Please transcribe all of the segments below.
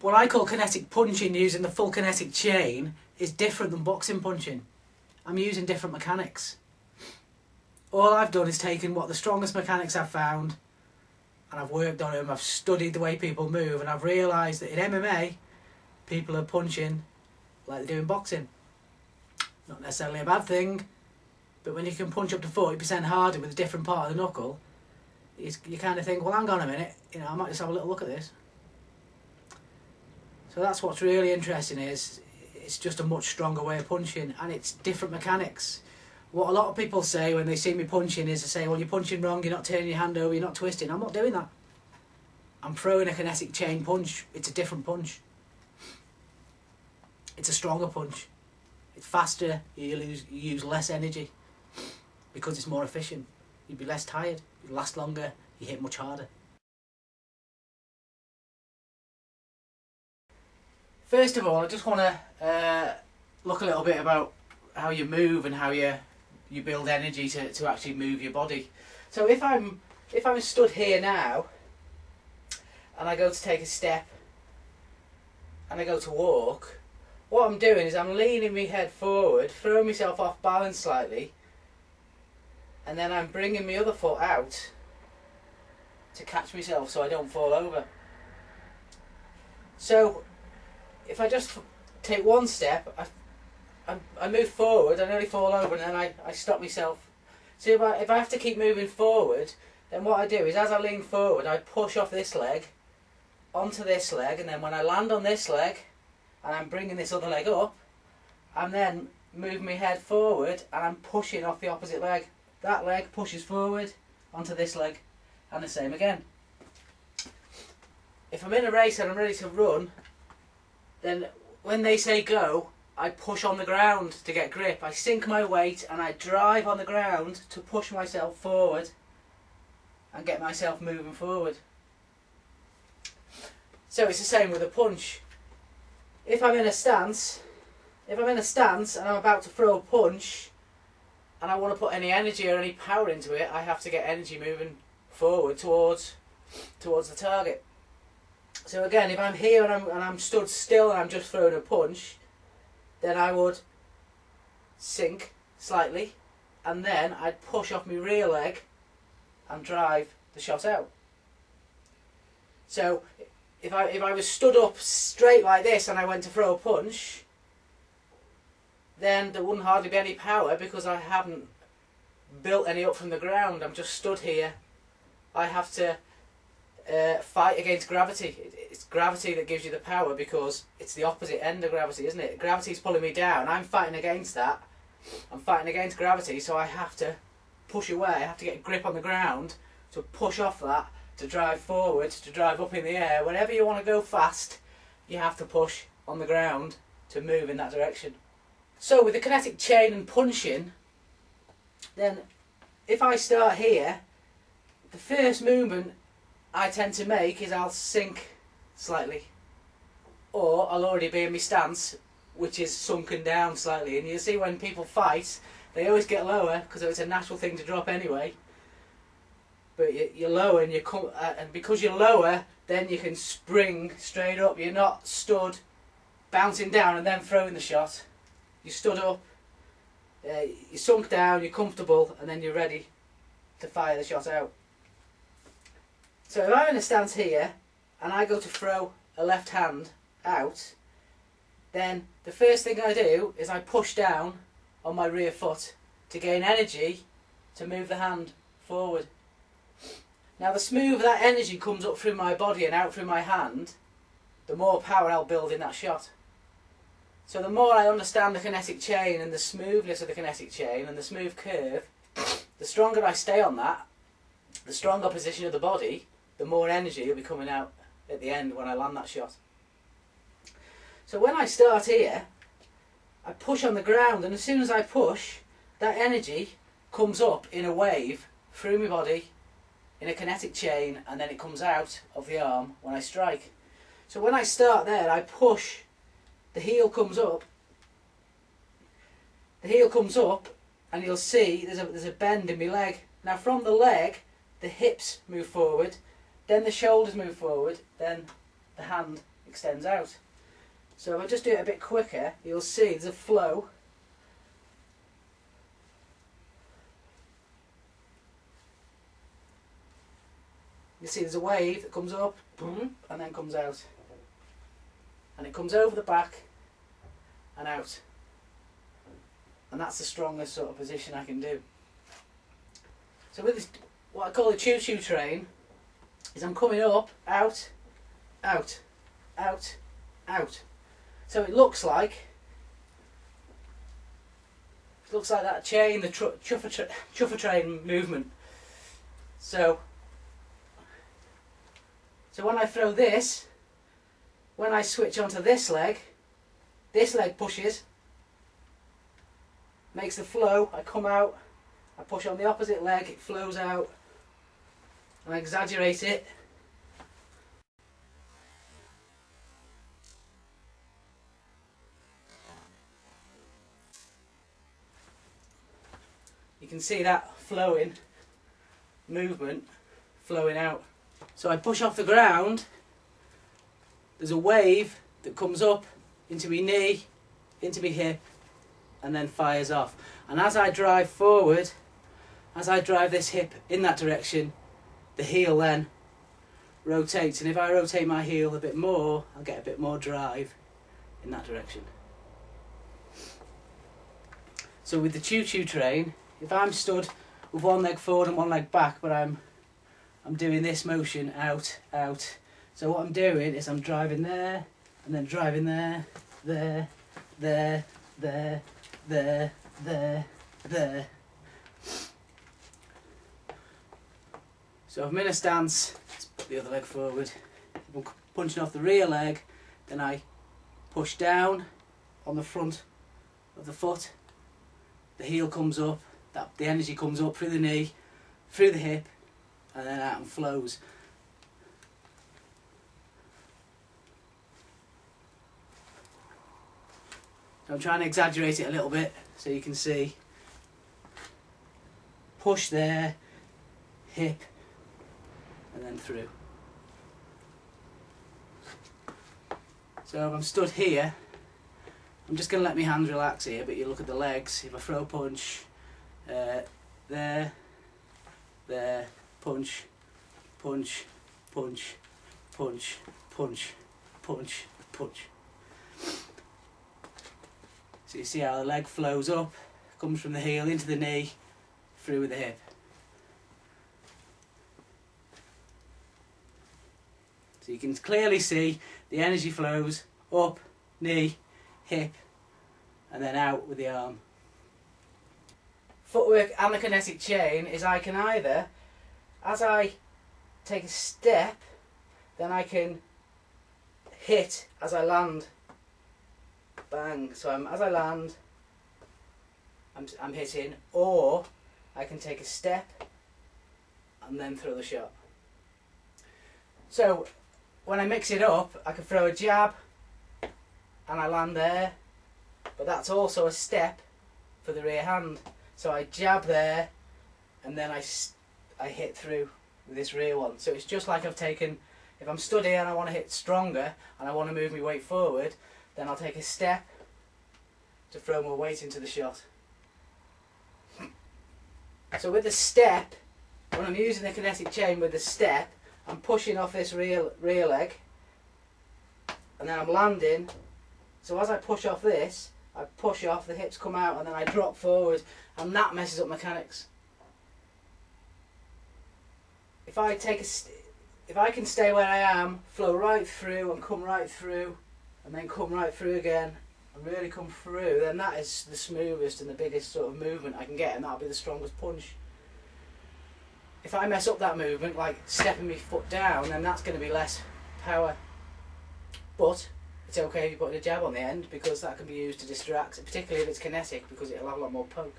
What I call kinetic punching using the full kinetic chain is different than boxing punching. I'm using different mechanics. All I've done is taken what the strongest mechanics I've found and I've worked on them, I've studied the way people move, and I've realised that in MMA people are punching like they're doing boxing. Not necessarily a bad thing, but when you can punch up to 40% harder with a different part of the knuckle, you kind of think, well, hang on a minute, I might just have a little look at this. So that's what's really interesting, is it's just a much stronger way of punching, and it's different mechanics. What a lot of people say when they see me punching is they say, well, you're punching wrong, you're not turning your hand over, you're not twisting. I'm not doing that. I'm throwing a kinetic chain punch. It's a different punch. It's a stronger punch. It's faster, you use less energy because it's more efficient. You'd be less tired, you last longer, you hit much harder. First of all, I just want to look a little bit about how you move and how you build energy to actually move your body. So if I'm stood here now and I go to take a step and I go to walk, what I'm doing is I'm leaning my head forward, throwing myself off balance slightly, and then I'm bringing my other foot out to catch myself so I don't fall over. So if I just take one step, I move forward, I nearly fall over, and then I stop myself. So if I have to keep moving forward, then what I do is as I lean forward, I push off this leg onto this leg, and then when I land on this leg and I'm bringing this other leg up, I'm then moving my head forward and I'm pushing off the opposite leg. That leg pushes forward onto this leg, and the same again. If I'm in a race and I'm ready to run, then when they say go, I push on the ground to get grip. I sink my weight and I drive on the ground to push myself forward and get myself moving forward. So it's the same with a punch. If I'm in a stance and I'm about to throw a punch and I want to put any energy or any power into it, I have to get energy moving forward towards the target. So again, if I'm here and I'm stood still and I'm just throwing a punch, then I would sink slightly and then I'd push off my rear leg and drive the shot out. So if I was stood up straight like this and I went to throw a punch, then there wouldn't hardly be any power because I haven't built any up from the ground. I'm just stood here. I have to fight against gravity. It's gravity that gives you the power because it's the opposite end of gravity, isn't it? Gravity's pulling me down. I'm fighting against that. I'm fighting against gravity, so I have to push away. I have to get a grip on the ground to push off that, to drive forward, to drive up in the air. Whenever you want to go fast, you have to push on the ground to move in that direction. So with the kinetic chain and punching, then if I start here, the first movement I tend to make is I'll sink slightly, or I'll already be in my stance, which is sunken down slightly. And you see when people fight, they always get lower because it's a natural thing to drop anyway. But you're lower and you come, and because you're lower, then you can spring straight up. You're not stood bouncing down and then throwing the shot. You stood up, you sunk down, you're comfortable, and then you're ready to fire the shot out. So if I'm in a stance here and I go to throw a left hand out, then the first thing I do is I push down on my rear foot to gain energy to move the hand forward. Now the smoother that energy comes up through my body and out through my hand, the more power I'll build in that shot. So the more I understand the kinetic chain and the smoothness of the kinetic chain and the smooth curve, the stronger I stay on that, the stronger position of the body, the more energy will be coming out at the end when I land that shot. So when I start here, I push on the ground, and as soon as I push, that energy comes up in a wave through my body in a kinetic chain, and then it comes out of the arm when I strike. So when I start there, I push, the heel comes up, and you'll see there's a bend in my leg. Now from the leg, the hips move forward, then the shoulders move forward, then the hand extends out. So if I just do it a bit quicker, you'll see there's a flow. You see there's a wave that comes up, boom, and then comes out. And it comes over the back and out. And that's the strongest sort of position I can do. So with this, what I call the choo-choo train, is I'm coming up, out, out, out, out. So it looks like that chain, the chuffer train movement. So when I throw this, when I switch onto this leg pushes, makes the flow, I come out, I push on the opposite leg, it flows out, and I exaggerate it. You can see that flowing movement flowing out. So I push off the ground, there's a wave that comes up into my knee, into my hip, and then fires off. And as I drive forward, as I drive this hip in that direction, the heel then rotates. And if I rotate my heel a bit more, I'll get a bit more drive in that direction. So with the choo-choo train, if I'm stood with one leg forward and one leg back, but I'm doing this motion out, out. So what I'm doing is I'm driving there, and then driving there, there, there, there, there, there, there. So if I'm in a stance, let's put the other leg forward. If I'm punching off the rear leg, then I push down on the front of the foot. The heel comes up, the energy comes up through the knee, through the hip, and then out and flows. So I'm trying to exaggerate it a little bit so you can see. Push there, hip, and then through. So if I'm stood here, I'm just going to let my hands relax here, but you look at the legs. If I throw a punch, there, there, punch, punch, punch, punch, punch, punch, punch. So you see how the leg flows up, comes from the heel into the knee, through with the hip. So you can clearly see the energy flows up, knee, hip, and then out with the arm. Footwork and the kinetic chain is I can either, as I take a step, then I can hit as I land. Bang. So as I land, I'm hitting, or I can take a step and then throw the shot. So when I mix it up, I can throw a jab and I land there, but that's also a step for the rear hand. So I jab there and then I hit through with this rear one. So it's just like I've taken, if I'm stood here and I want to hit stronger and I want to move my weight forward, then I'll take a step to throw more weight into the shot. So with the step, when I'm using the kinetic chain with the step, I'm pushing off this rear leg, and then I'm landing. So as I push off this, I push off, the hips come out, and then I drop forward, and that messes up mechanics. If I can stay where I am, flow right through and come right through, and then come right through again, and really come through, then that is the smoothest and the biggest sort of movement I can get, and that'll be the strongest punch. If I mess up that movement, like stepping my foot down, then that's going to be less power. But it's okay if you put a jab on the end, because that can be used to distract, particularly if it's kinetic, because it'll have a lot more poke.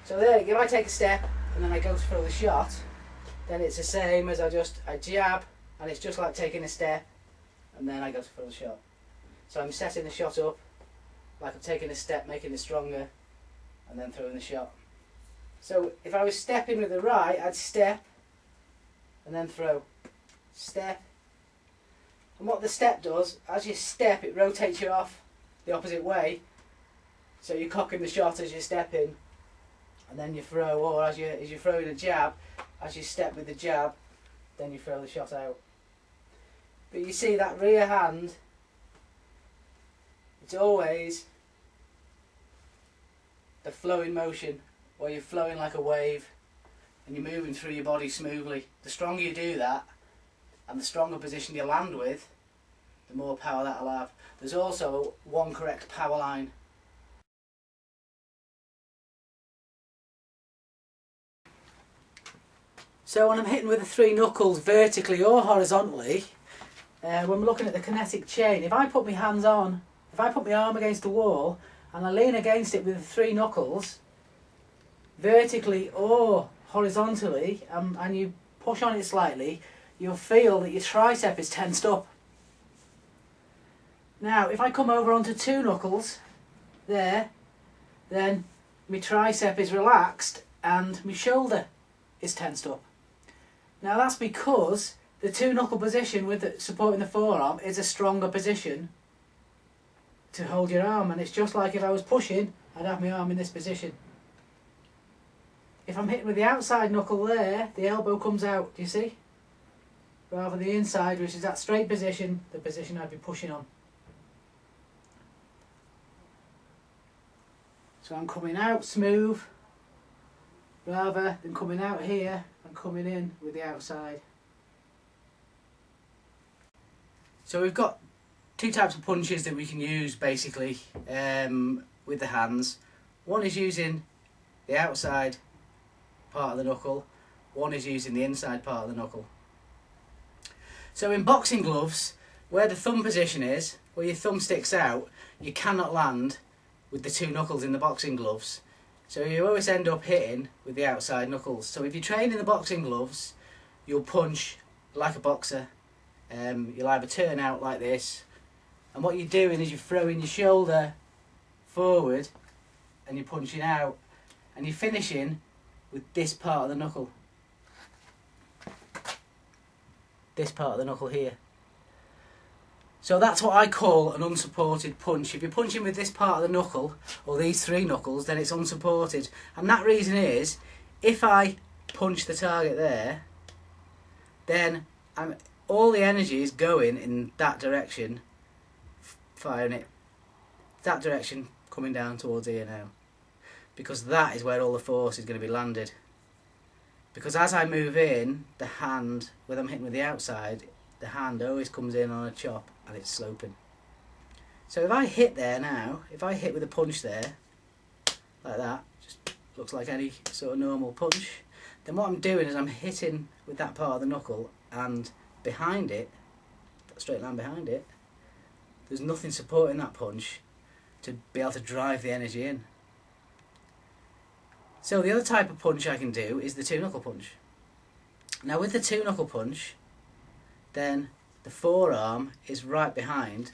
So there, if I take a step and then I go to throw the shot, then it's the same as I jab, and it's just like taking a step and then I go to throw the shot. So I'm setting the shot up like I'm taking a step, making it stronger, and then throwing the shot. So if I was stepping with the right, I'd step and then throw. Step And what the step does, as you step, it rotates you off the opposite way. So you're cocking the shot as you step in, and then you throw, or as you're throwing a jab, as you step with the jab, then you throw the shot out. But you see that rear hand, it's always the flowing motion, where you're flowing like a wave and you're moving through your body smoothly. The stronger you do that, and the stronger position you land with, the more power that'll have. There's also one correct power line. So when I'm hitting with the 3 knuckles vertically or horizontally, when we're looking at the kinetic chain, if I put my hands on, if I put my arm against the wall and I lean against it with the 3 knuckles, vertically or horizontally, and you push on it slightly, you'll feel that your tricep is tensed up. Now if I come over onto 2 knuckles there, then my tricep is relaxed and my shoulder is tensed up. Now that's because the 2 knuckle position with supporting the forearm is a stronger position to hold your arm, and it's just like if I was pushing, I'd have my arm in this position. If I'm hitting with the outside knuckle there, the elbow comes out, do you see? Rather than the inside, which is that straight position, the position I'd be pushing on. So I'm coming out smooth, rather than coming out here and coming in with the outside. So we've got 2 types of punches that we can use basically with the hands. One is using the outside part of the knuckle, one is using the inside part of the knuckle. So in boxing gloves, where the thumb position is, where your thumb sticks out, you cannot land with the 2 knuckles in the boxing gloves. So you always end up hitting with the outside knuckles. So if you train in the boxing gloves, you'll punch like a boxer. You'll either turn out like this, and what you're doing is you're throwing your shoulder forward and you're punching out, and you're finishing with this part of the knuckle. This part of the knuckle here. So that's what I call an unsupported punch. If you're punching with this part of the knuckle, or these 3 knuckles, then it's unsupported. And that reason is, if I punch the target there, then all the energy is going in that direction, firing it that direction, coming down towards here now. Because that is where all the force is going to be landed. Because as I move in, the hand, whether I'm hitting with the outside, the hand always comes in on a chop and it's sloping. So if I hit there now, if I hit with a punch there, like that, just looks like any sort of normal punch, then what I'm doing is I'm hitting with that part of the knuckle, and behind it, that straight line behind it, there's nothing supporting that punch to be able to drive the energy in. So the other type of punch I can do is the 2 knuckle punch. Now with the 2 knuckle punch, then the forearm is right behind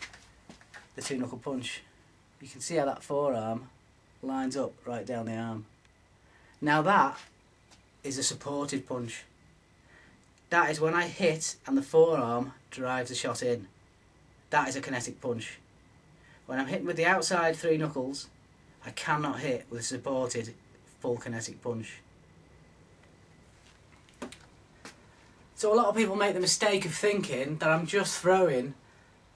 the 2 knuckle punch. You can see how that forearm lines up right down the arm. Now that is a supported punch. That is when I hit and the forearm drives the shot in. That is a kinetic punch. When I'm hitting with the outside 3 knuckles, I cannot hit with a supported full kinetic punch. So a lot of people make the mistake of thinking that I'm just throwing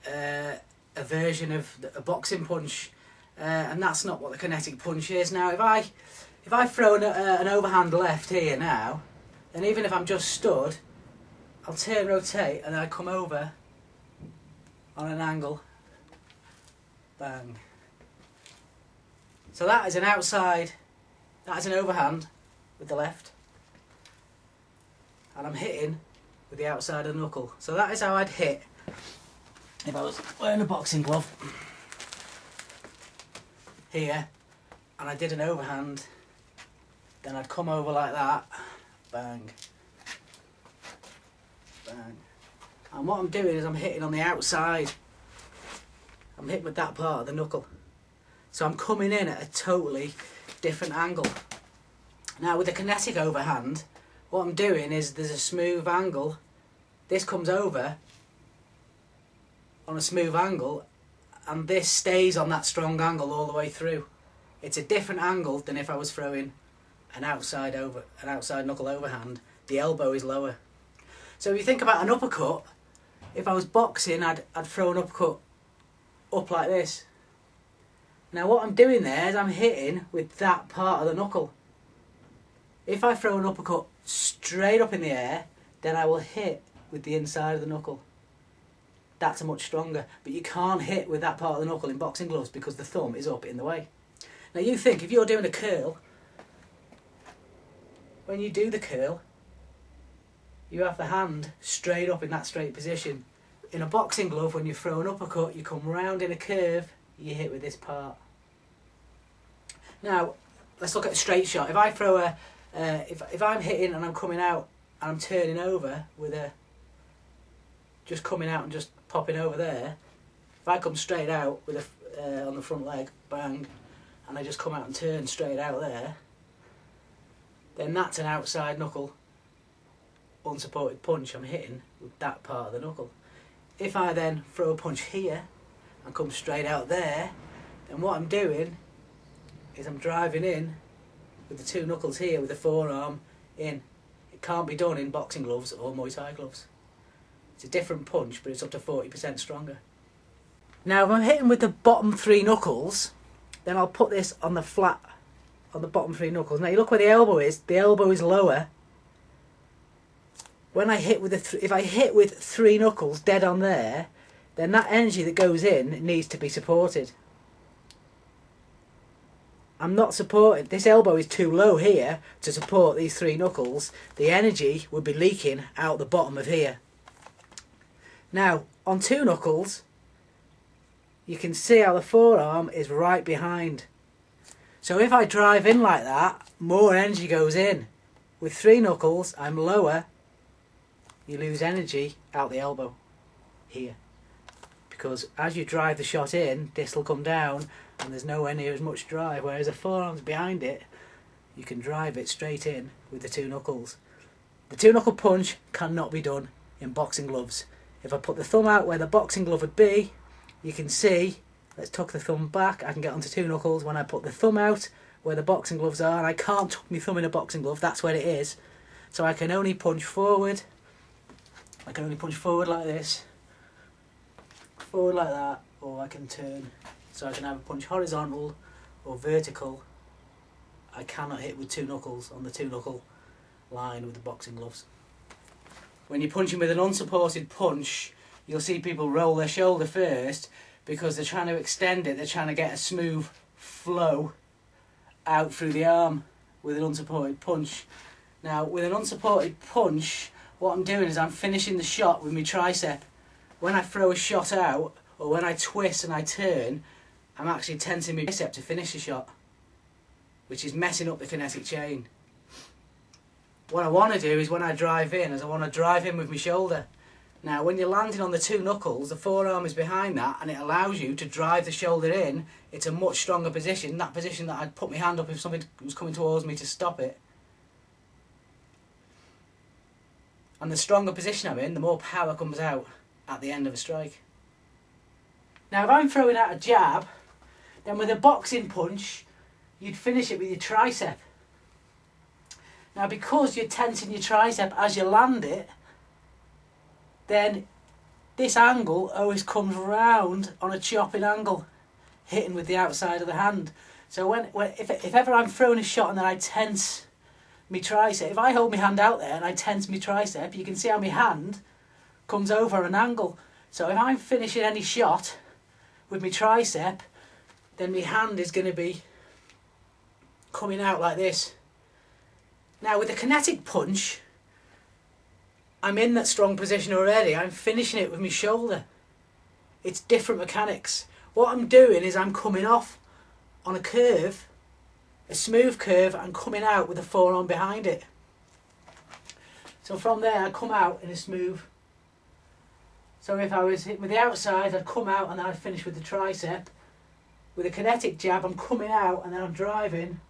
a version of a boxing punch, and that's not what the kinetic punch is. Now if I throw an overhand left here now, then even if I'm just stood, I'll turn, rotate, and then I come over on an angle, bang. So that is an outside, that is an overhand with the left, and I'm hitting with the outside of the knuckle. So that is how I'd hit if I was wearing a boxing glove here and I did an overhand. Then I'd come over like that, bang, bang. And what I'm doing is I'm hitting on the outside. I'm hitting with that part of the knuckle. So I'm coming in at a totally different angle. Now with the kinetic overhand, what I'm doing is there's a smooth angle. This comes over on a smooth angle, and this stays on that strong angle all the way through. It's a different angle than if I was throwing an outside knuckle overhand. The elbow is lower. So if you think about an uppercut, if I was boxing, I'd throw an uppercut up like this. Now what I'm doing there is I'm hitting with that part of the knuckle. If I throw an uppercut straight up in the air, then I will hit with the inside of the knuckle. That's much stronger, but you can't hit with that part of the knuckle in boxing gloves because the thumb is up in the way. Now you think, if you're doing a curl, when you do the curl, you have the hand straight up in that straight position. In a boxing glove, when you throw an uppercut, you come round in a curve, you hit with this part. Now, let's look at a straight shot. If I throw a, if I'm hitting and I'm coming out and I'm turning over with a, just coming out and just popping over there, if I come straight out with a, on the front leg, bang, and I just come out and turn straight out there, then that's an outside knuckle unsupported punch I'm hitting with that part of the knuckle. If I then throw a punch here and come straight out there, then what I'm doing is I'm driving in with the two knuckles here with the forearm in. It can't be done in boxing gloves or Muay Thai gloves. It's a different punch, but it's up to 40% stronger. Now if I'm hitting with the bottom three knuckles, then I'll put this on the flat, on the bottom three knuckles. Now you look where the elbow is lower. When I hit with if I hit with three knuckles dead on there, then that energy that goes in needs to be supported. I'm not supported. This elbow is too low here to support these three knuckles. The energy would be leaking out the bottom of here. Now, on two knuckles, you can see how the forearm is right behind. So if I drive in like that, more energy goes in. With three knuckles, I'm lower. You lose energy out the elbow here, because as you drive the shot in, this will come down and there's nowhere near as much drive, whereas the forearm's behind it, you can drive it straight in with the two knuckles. The two knuckle punch cannot be done in boxing gloves. If I put the thumb out where the boxing glove would be, you can see, let's tuck the thumb back, I can get onto two knuckles. When I put the thumb out where the boxing gloves are, and I can't tuck my thumb in a boxing glove, that's where it is, so I can only punch forward. I can only punch forward like this, forward like that, or I can turn. So I can have a punch horizontal or vertical. I cannot hit with two knuckles on the two knuckle line with the boxing gloves. When you're punching with an unsupported punch, you'll see people roll their shoulder first because they're trying to extend it, they're trying to get a smooth flow out through the arm with an unsupported punch. Now with an unsupported punch, what I'm doing is I'm finishing the shot with my tricep. When I throw a shot out, or when I twist and I turn, I'm actually tensing my bicep to finish the shot, which is messing up the kinetic chain. What I want to do is when I drive in, is I want to drive in with my shoulder. Now when you're landing on the two knuckles, the forearm is behind that and it allows you to drive the shoulder in. It's a much stronger position, that position that I'd put my hand up if something was coming towards me to stop it. And the stronger position I'm in, the more power comes out at the end of a strike. Now if I'm throwing out a jab, then with a boxing punch, you'd finish it with your tricep. Now because you're tensing your tricep as you land it, then this angle always comes round on a chopping angle, hitting with the outside of the hand. So if ever I'm throwing a shot and then I tense my tricep, if I hold my hand out there and I tense my tricep, you can see how my hand comes over an angle. So if I'm finishing any shot with my tricep, then my hand is going to be coming out like this. Now with a kinetic punch, I'm in that strong position already. I'm finishing it with my shoulder. It's different mechanics. What I'm doing is I'm coming off on a curve, a smooth curve, and coming out with the forearm behind it. So from there I come out in a smooth. So if I was hitting with the outside, I'd come out and then I'd finish with the tricep. With a kinetic jab, I'm coming out and then I'm driving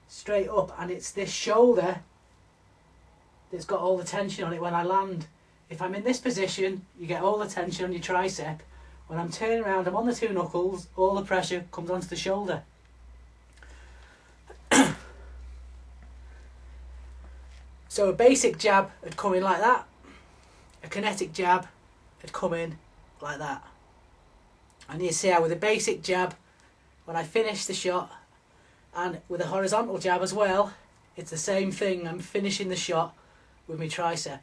straight up, and it's this shoulder that's got all the tension on it when I land. If I'm in this position, you get all the tension on your tricep. When I'm turning around, I'm on the two knuckles, all the pressure comes onto the shoulder. So a basic jab had come in like that. A kinetic jab had come in like that. And you see how with a basic jab, when I finish the shot, and with a horizontal jab as well, it's the same thing. I'm finishing the shot with my tricep.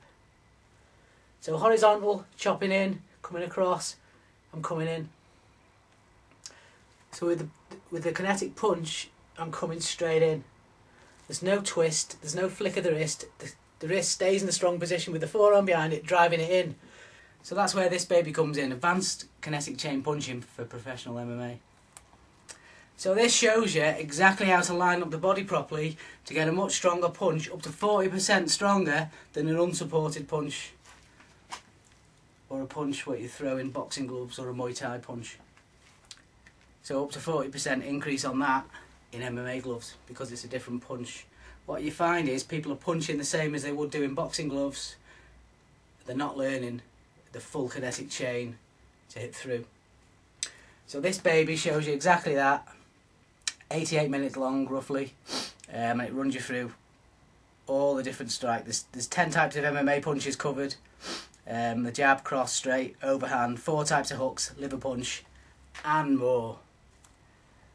So horizontal, chopping in, coming across, I'm coming in. So with the kinetic punch, I'm coming straight in. There's no twist, there's no flick of the wrist. The wrist stays in the strong position with the forearm behind it, driving it in. So that's where this baby comes in, advanced kinetic chain punching for professional MMA. So this shows you exactly how to line up the body properly to get a much stronger punch, up to 40% stronger than an unsupported punch. Or a punch what you throw in boxing gloves, or a Muay Thai punch. So up to 40% increase on that in MMA gloves, because it's a different punch. What you find is people are punching the same as they would do in boxing gloves. They're not learning the full kinetic chain to hit through. So this baby shows you exactly that. 88 minutes long roughly, and it runs you through all the different strikes. There's 10 types of MMA punches covered. The jab, cross, straight, overhand, 4 types of hooks, liver punch, and more.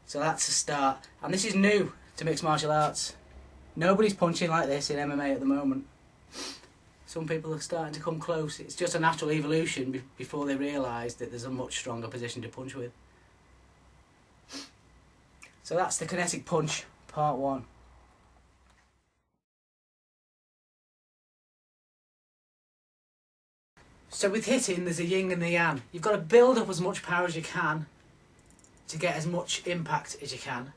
So that's a start, and this is new to mixed martial arts. Nobody's punching like this in MMA at the moment. Some people are starting to come close. It's just a natural evolution before they realise that there's a much stronger position to punch with. So that's the kinetic punch, part 1. So with hitting, there's a yin and the yang. You've got to build up as much power as you can to get as much impact as you can.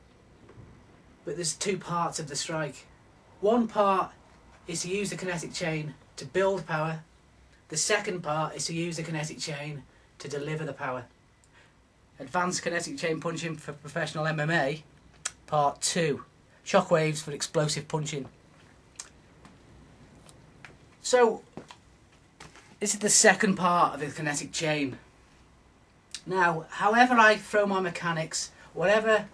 But there's 2 parts of the strike. One part is to use the kinetic chain to build power. The second part is to use the kinetic chain to deliver the power. Advanced kinetic chain punching for professional MMA, part 2. Shockwaves for explosive punching. So this is the second part of the kinetic chain. Now, however I throw my mechanics, whatever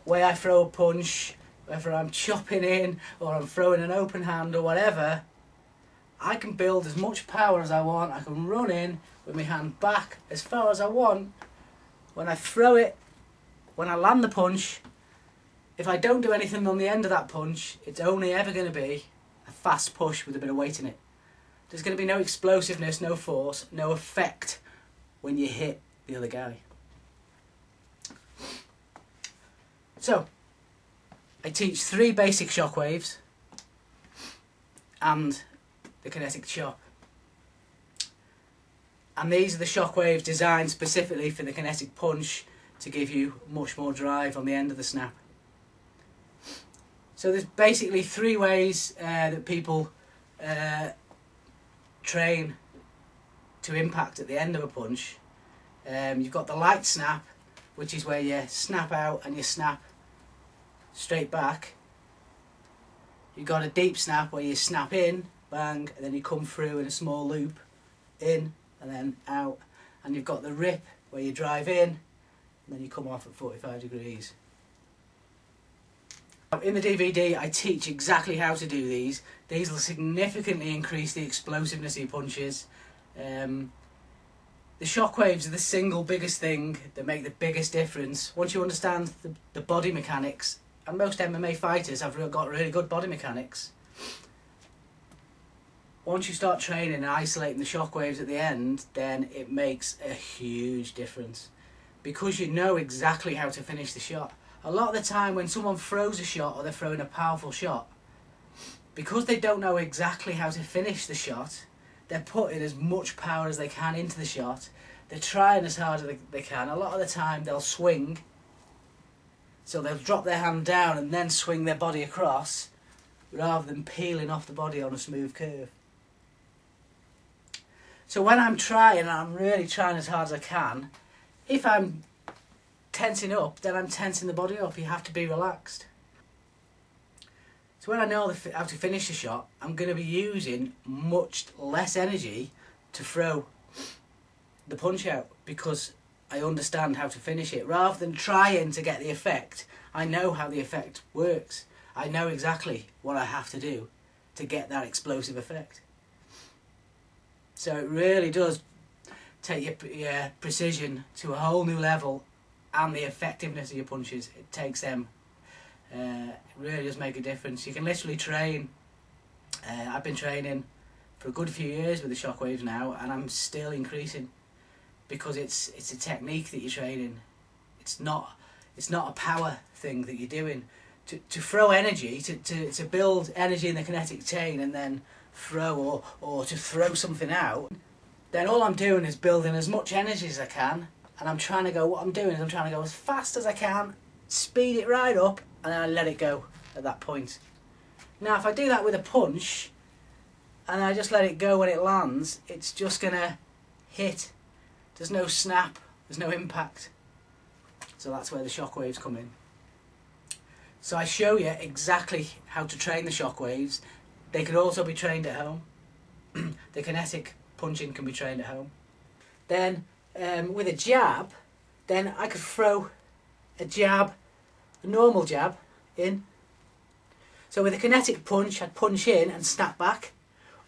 way I throw a punch, whether I'm chopping in or I'm throwing an open hand or whatever, I can build as much power as I want. I can run in with my hand back as far as I want. When I throw it, when I land the punch, if I don't do anything on the end of that punch, it's only ever going to be a fast push with a bit of weight in it. There's going to be no explosiveness, no force, no effect when you hit the other guy. So, I teach 3 basic shockwaves and the kinetic chop. And these are the shockwaves designed specifically for the kinetic punch to give you much more drive on the end of the snap. So there's basically 3 ways that people train to impact at the end of a punch. You've got the light snap, which is where you snap out and you snap straight back. You've got a deep snap where you snap in, bang, and then you come through in a small loop, in and then out. And you've got the rip where you drive in and then you come off at 45 degrees. In the DVD I teach exactly how to do these. These will significantly increase the explosiveness of your punches. The shockwaves are the single biggest thing that make the biggest difference. Once you understand the body mechanics, and most MMA fighters have got really good body mechanics, once you start training and isolating the shockwaves at the end, then it makes a huge difference. Because you know exactly how to finish the shot. A lot of the time when someone throws a shot or they're throwing a powerful shot, because they don't know exactly how to finish the shot, they're putting as much power as they can into the shot. They're trying as hard as they can. A lot of the time they'll swing, so they'll drop their hand down and then swing their body across, rather than peeling off the body on a smooth curve. So when I'm trying, and I'm really trying as hard as I can, if I'm tensing up, then I'm tensing the body up. You have to be relaxed. So when I know how to finish a shot, I'm going to be using much less energy to throw the punch out, because I understand how to finish it. Rather than trying to get the effect, I know how the effect works. I know exactly what I have to do to get that explosive effect. So it really does take your precision to a whole new level, and the effectiveness of your punches, it takes them, it really does make a difference. You can literally train, I've been training for a good few years with the shockwaves now, and I'm still increasing, because it's a technique that you're training. It's not a power thing that you're doing. To throw energy, to build energy in the kinetic chain and then throw, or to throw something out, then all I'm doing is building as much energy as I can, and I'm trying to go, what I'm doing is I'm trying to go as fast as I can, speed it right up, and then I let it go at that point. Now if I do that with a punch, and I just let it go when it lands, it's just going to hit. There's no snap, there's no impact. So that's where the shockwaves come in. So I show you exactly how to train the shockwaves. They can also be trained at home. The kinetic punching can be trained at home. Then with a jab, then I could throw a jab, a normal jab, in. So with a kinetic punch, I'd punch in and snap back.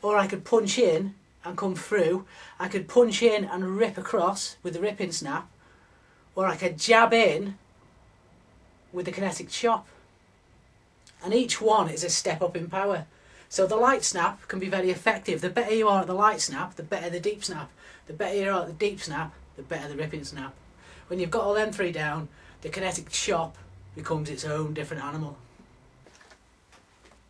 Or I could punch in and come through. I could punch in and rip across with the ripping snap. Or I could jab in with the kinetic chop. And each one is a step up in power. So the light snap can be very effective. The better you are at the light snap, the better the deep snap. The better you are at the deep snap, the better the ripping snap. When you've got all them three down, the kinetic chop becomes its own different animal.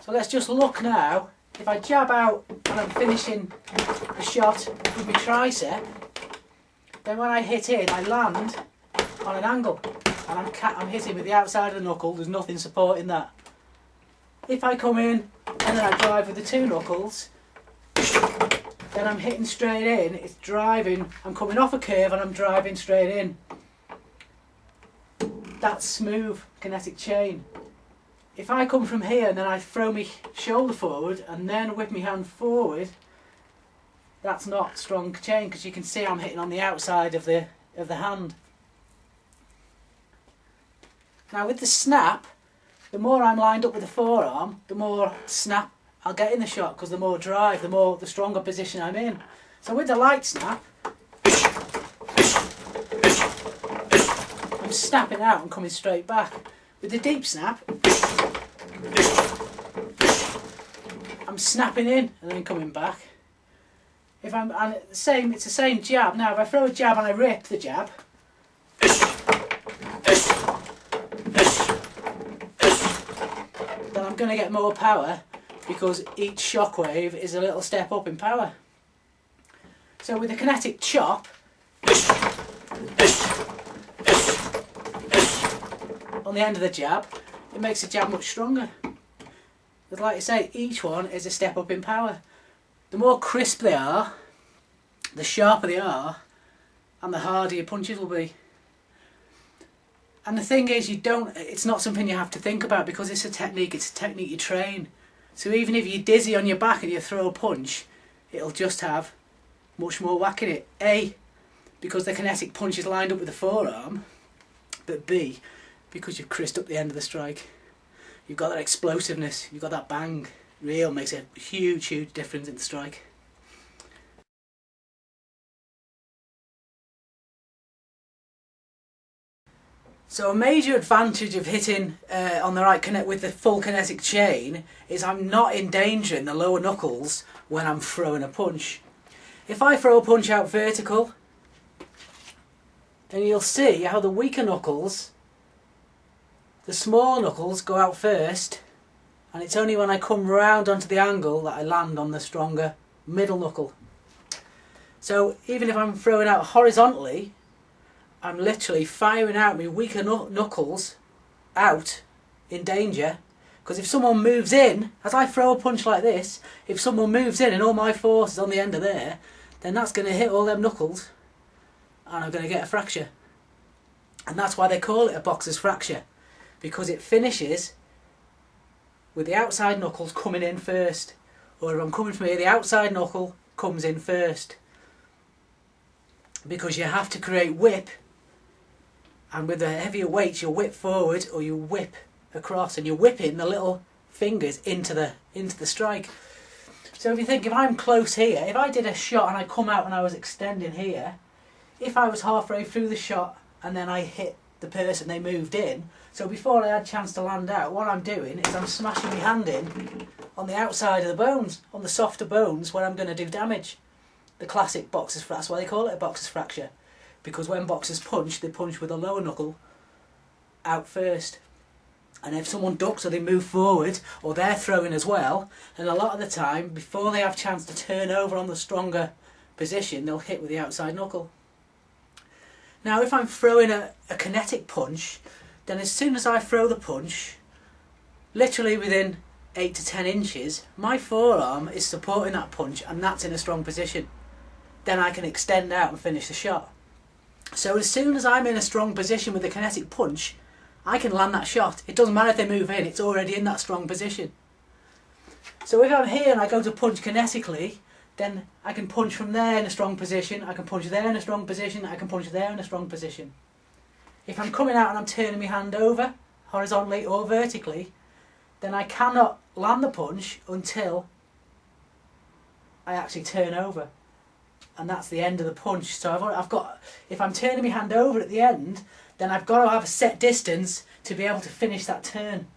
So let's just look now. If I jab out and I'm finishing the shot with my tricep, then when I hit in, I land on an angle, and I'm hitting with the outside of the knuckle. There's nothing supporting that. If I come in and then I drive with the two knuckles, then I'm hitting straight in. It's driving. I'm coming off a curve and I'm driving straight in. That's smooth kinetic chain. If I come from here and then I throw my shoulder forward and then whip my hand forward, that's not strong chain, because you can see I'm hitting on the outside of the hand. Now with the snap, the more I'm lined up with the forearm, the more snap I'll get in the shot, because the more drive, the stronger position I'm in. So with the light snap, I'm snapping out and coming straight back. With the deep snap, I'm snapping in and then coming back. If I'm and it's the same jab. Now if I throw a jab and I rip the jab, then I'm going to get more power, because each shockwave is a little step up in power. So with the kinetic chop, on the end of the jab, it makes the jab much stronger. But like I say, each one is a step up in power. The more crisp they are, the sharper they are, and the harder your punches will be. And the thing is, it's not something you have to think about, because it's a technique you train. So even if you're dizzy on your back and you throw a punch, it'll just have much more whack in it. A, because the kinetic punch is lined up with the forearm, but B, because you've crisped up the end of the strike. You've got that explosiveness, you've got that bang. Real makes a huge, huge difference in the strike. So a major advantage of hitting on the right connect with the full kinetic chain is I'm not endangering the lower knuckles when I'm throwing a punch. If I throw a punch out vertical, then you'll see how the weaker knuckles, the small knuckles, go out first, and it's only when I come round onto the angle that I land on the stronger middle knuckle. So even if I'm throwing out horizontally, I'm literally firing out my weaker knuckles out in danger, because if someone moves in, as I throw a punch like this, if someone moves in and all my force is on the end of there, then that's going to hit all them knuckles and I'm going to get a fracture. And that's why they call it a boxer's fracture, because it finishes with the outside knuckles coming in first. Or if I'm coming from here, the outside knuckle comes in first. Because you have to create whip and with the heavier weights you whip forward or you whip across, and you're whipping the little fingers into the strike. So if you think, if I'm close here, if I did a shot and I come out and I was extending here, if I was halfway through the shot and then I hit the person, they moved in, so before I had a chance to land out, what I'm doing is I'm smashing my hand in on the outside of the bones, on the softer bones where I'm going to do damage. The classic boxer's fracture, that's why they call it a boxer's fracture, because when boxers punch, they punch with the lower knuckle out first. And if someone ducks or they move forward, or they're throwing as well, and a lot of the time, before they have a chance to turn over on the stronger position, they'll hit with the outside knuckle. Now if I'm throwing a kinetic punch, then as soon as I throw the punch, literally within 8 to 10 inches, my forearm is supporting that punch, and that's in a strong position. Then I can extend out and finish the shot. So as soon as I'm in a strong position with the kinetic punch, I can land that shot. It doesn't matter if they move in, it's already in that strong position. So if I'm here and I go to punch kinetically, then I can punch from there in a strong position, I can punch there in a strong position, I can punch there in a strong position. If I'm coming out and I'm turning my hand over, horizontally or vertically, then I cannot land the punch until I actually turn over. And that's the end of the punch. So I've got, if I'm turning my hand over at the end, then I've got to have a set distance to be able to finish that turn.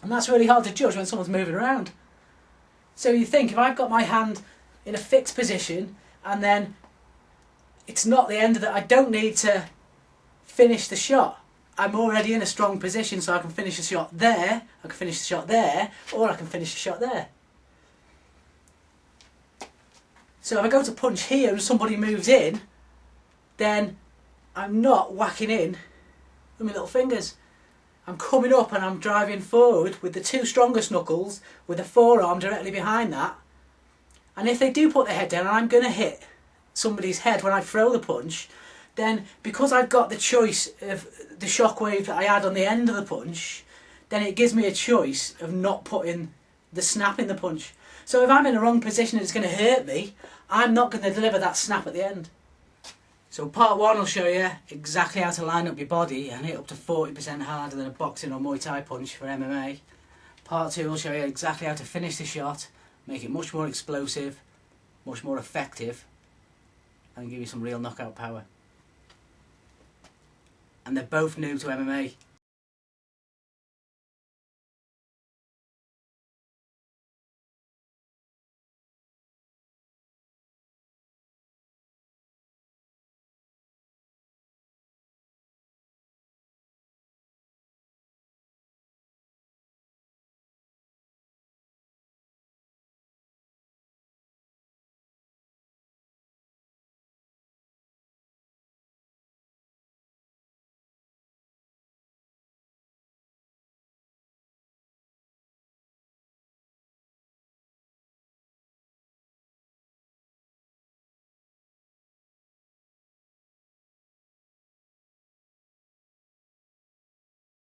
And that's really hard to judge when someone's moving around. So you think, if I've got my hand in a fixed position and then it's not the end of it, I don't need to finish the shot. I'm already in a strong position, so I can finish the shot there, I can finish the shot there, or I can finish the shot there. So if I go to punch here and somebody moves in, then I'm not whacking in with my little fingers. I'm coming up and I'm driving forward with the two strongest knuckles, with the forearm directly behind that. And if they do put their head down and I'm going to hit somebody's head when I throw the punch, then because I've got the choice of the shockwave that I add on the end of the punch, then it gives me a choice of not putting the snap in the punch. So if I'm in the wrong position and it's going to hurt me, I'm not going to deliver that snap at the end. So part 1 will show you exactly how to line up your body and hit up to 40% harder than a boxing or Muay Thai punch for MMA. Part 2 will show you exactly how to finish the shot, make it much more explosive, much more effective, and give you some real knockout power. And they're both new to MMA.